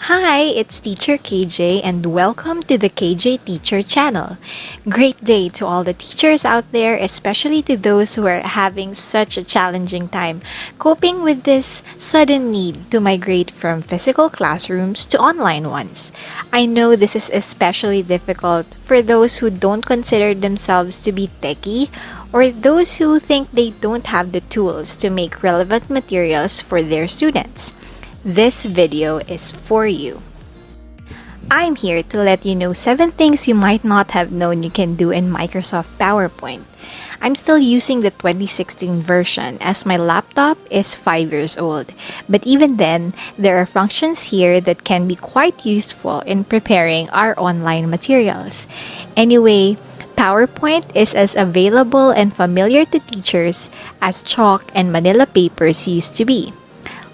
Hi, it's Teacher KJ and welcome to the KJ Teacher channel. Great day to all the teachers out there, especially to those who are having such a challenging time coping with this sudden need to migrate from physical classrooms to online ones. I know this is especially difficult for those who don't consider themselves to be techie or those who think they don't have the tools to make relevant materials for their students. This video is for you. I'm here to let you know 7 things you might not have known you can do in Microsoft PowerPoint. I'm still using the 2016 version as my laptop is 5 years old, but even then, there are functions here that can be quite useful in preparing our online materials. Anyway, PowerPoint is as available and familiar to teachers as chalk and manila papers used to be.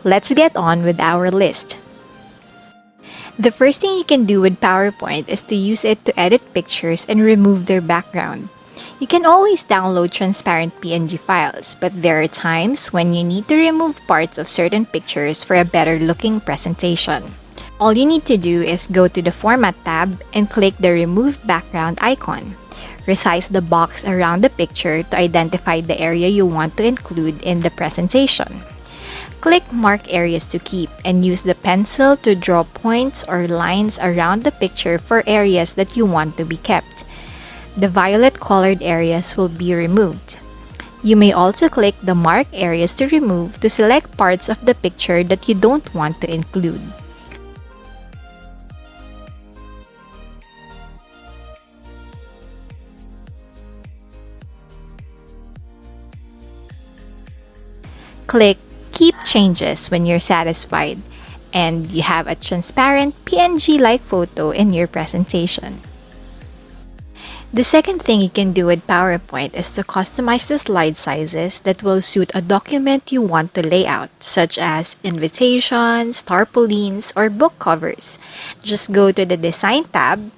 Let's get on with our list. The first thing you can do with PowerPoint is to use it to edit pictures and remove their background. You can always download transparent PNG files, but there are times when you need to remove parts of certain pictures for a better looking presentation. All you need to do is go to the Format tab and click the Remove Background icon. Resize the box around the picture to identify the area you want to include in the presentation. Click Mark Areas to Keep and use the pencil to draw points or lines around the picture for areas that you want to be kept. The violet colored areas will be removed. You may also click the Mark Areas to Remove to select parts of the picture that you don't want to include. Click Keep Changes when you're satisfied, and you have a transparent PNG-like photo in your presentation. The second thing you can do with PowerPoint is to customize the slide sizes that will suit a document you want to lay out, such as invitations, tarpaulins, or book covers. Just go to the Design tab,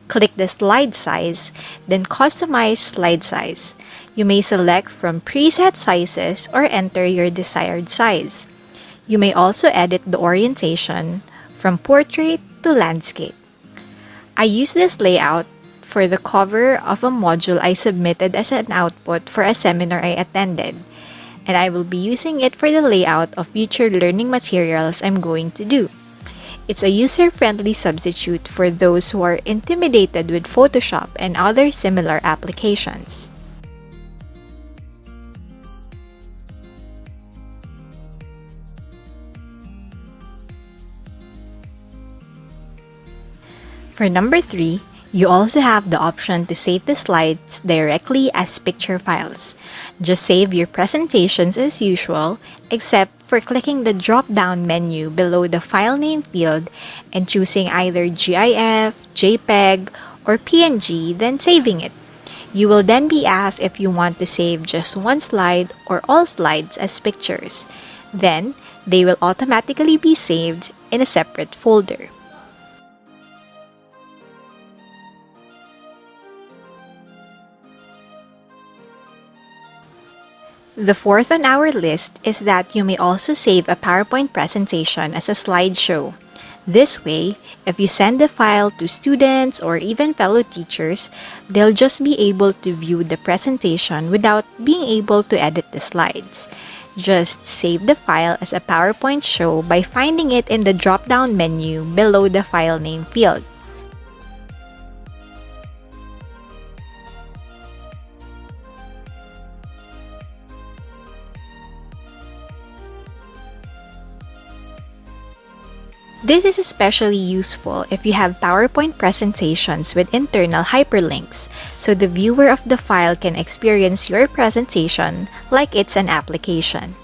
click the slide size, then customize slide size. You may select from preset sizes or enter your desired size. You may also edit the orientation from portrait to landscape. I use this layout for the cover of a module I submitted as an output for a seminar I attended, and I will be using it for the layout of future learning materials I'm going to do. It's a user-friendly substitute for those who are intimidated with Photoshop and other similar applications. For number 3, you also have the option to save the slides directly as picture files. Just save your presentations as usual, except for clicking the drop-down menu below the file name field and choosing either GIF, JPEG, or PNG, then saving it. You will then be asked if you want to save just one slide or all slides as pictures. Then, they will automatically be saved in a separate folder. The fourth on our list is that you may also save a PowerPoint presentation as a slideshow. This way, if you send the file to students or even fellow teachers, they'll just be able to view the presentation without being able to edit the slides. Just save the file as a PowerPoint show by finding it in the drop-down menu below the file name field. This is especially useful if you have PowerPoint presentations with internal hyperlinks, so the viewer of the file can experience your presentation like it's an application.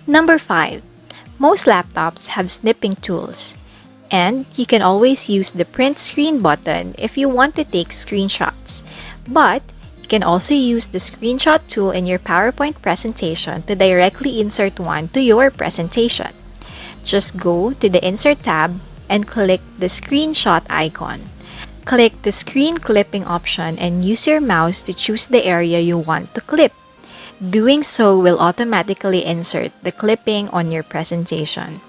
Number 5. Most laptops have snipping tools, and you can always use the print screen button if you want to take screenshots. But can also use the screenshot tool in your PowerPoint presentation to directly insert one to your presentation. Just go to the Insert tab and click the screenshot icon. Click the screen clipping option and use your mouse to choose the area you want to clip. Doing so will automatically insert the clipping on your presentation.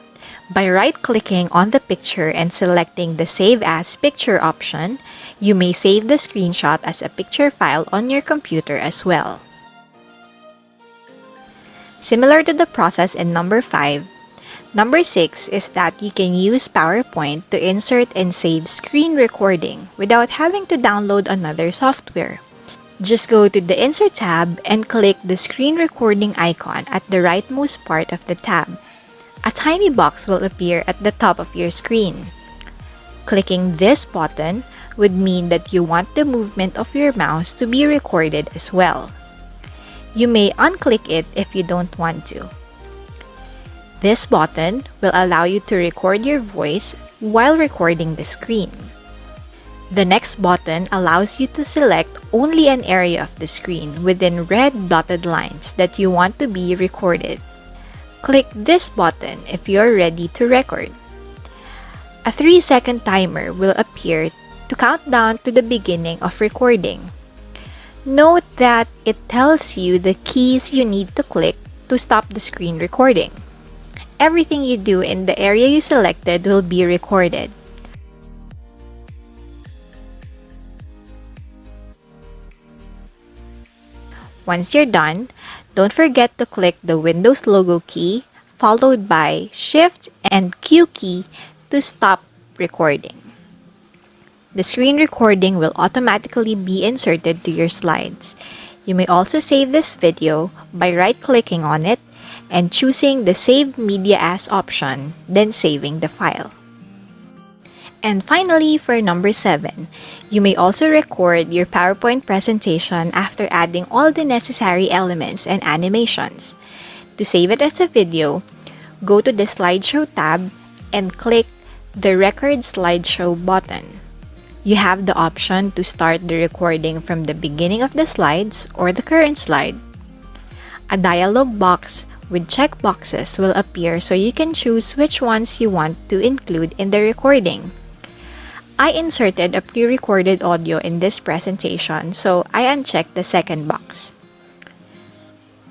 By right-clicking on the picture and selecting the Save as Picture option, you may save the screenshot as a picture file on your computer as well. Similar to the process in number 5, number 6 is that you can use PowerPoint to insert and save screen recording without having to download another software. Just go to the Insert tab and click the screen recording icon at the rightmost part of the tab. A tiny box will appear at the top of your screen. Clicking this button would mean that you want the movement of your mouse to be recorded as well. You may unclick it if you don't want to. This button will allow you to record your voice while recording the screen. The next button allows you to select only an area of the screen within red dotted lines that you want to be recorded. Click this button if you're ready to record. A 3-second timer will appear to count down to the beginning of recording. Note that it tells you the keys you need to click to stop the screen recording. Everything you do in the area you selected will be recorded. Once you're done, don't forget to click the Windows logo key followed by Shift and Q key to stop recording. The screen recording will automatically be inserted to your slides. You may also save this video by right-clicking on it and choosing the Save Media As option, then saving the file. And finally, for number 7, you may also record your PowerPoint presentation after adding all the necessary elements and animations. To save it as a video, go to the Slideshow tab and click the Record Slideshow button. You have the option to start the recording from the beginning of the slides or the current slide. A dialog box with checkboxes will appear so you can choose which ones you want to include in the recording. I inserted a pre-recorded audio in this presentation, so I unchecked the second box.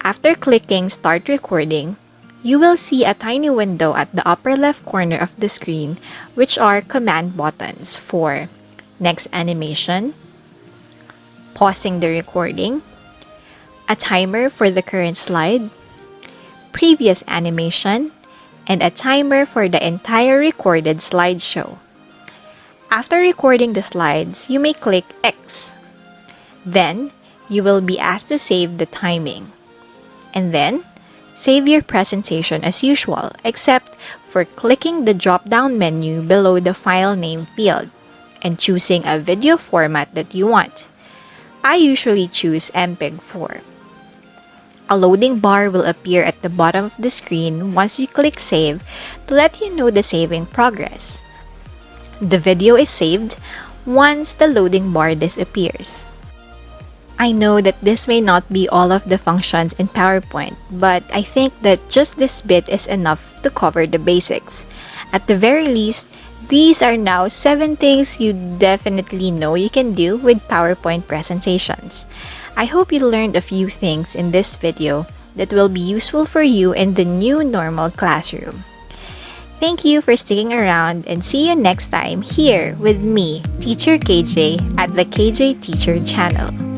After clicking Start Recording, you will see a tiny window at the upper left corner of the screen, which are command buttons for Next Animation, pausing the recording, a timer for the current slide, previous animation, and a timer for the entire recorded slideshow. After recording the slides, you may click X. Then, you will be asked to save the timing. And then, save your presentation as usual, except for clicking the drop-down menu below the file name field and choosing a video format that you want. I usually choose MPEG-4. A loading bar will appear at the bottom of the screen once you click Save to let you know the saving progress. The video is saved once the loading bar disappears. I know that this may not be all of the functions in PowerPoint, but I think that just this bit is enough to cover the basics. At the very least, these are now 7 things you definitely know you can do with PowerPoint presentations. I hope you learned a few things in this video that will be useful for you in the new normal classroom. Thank you for sticking around and see you next time here with me, Teacher KJ, at the KJ Teacher channel.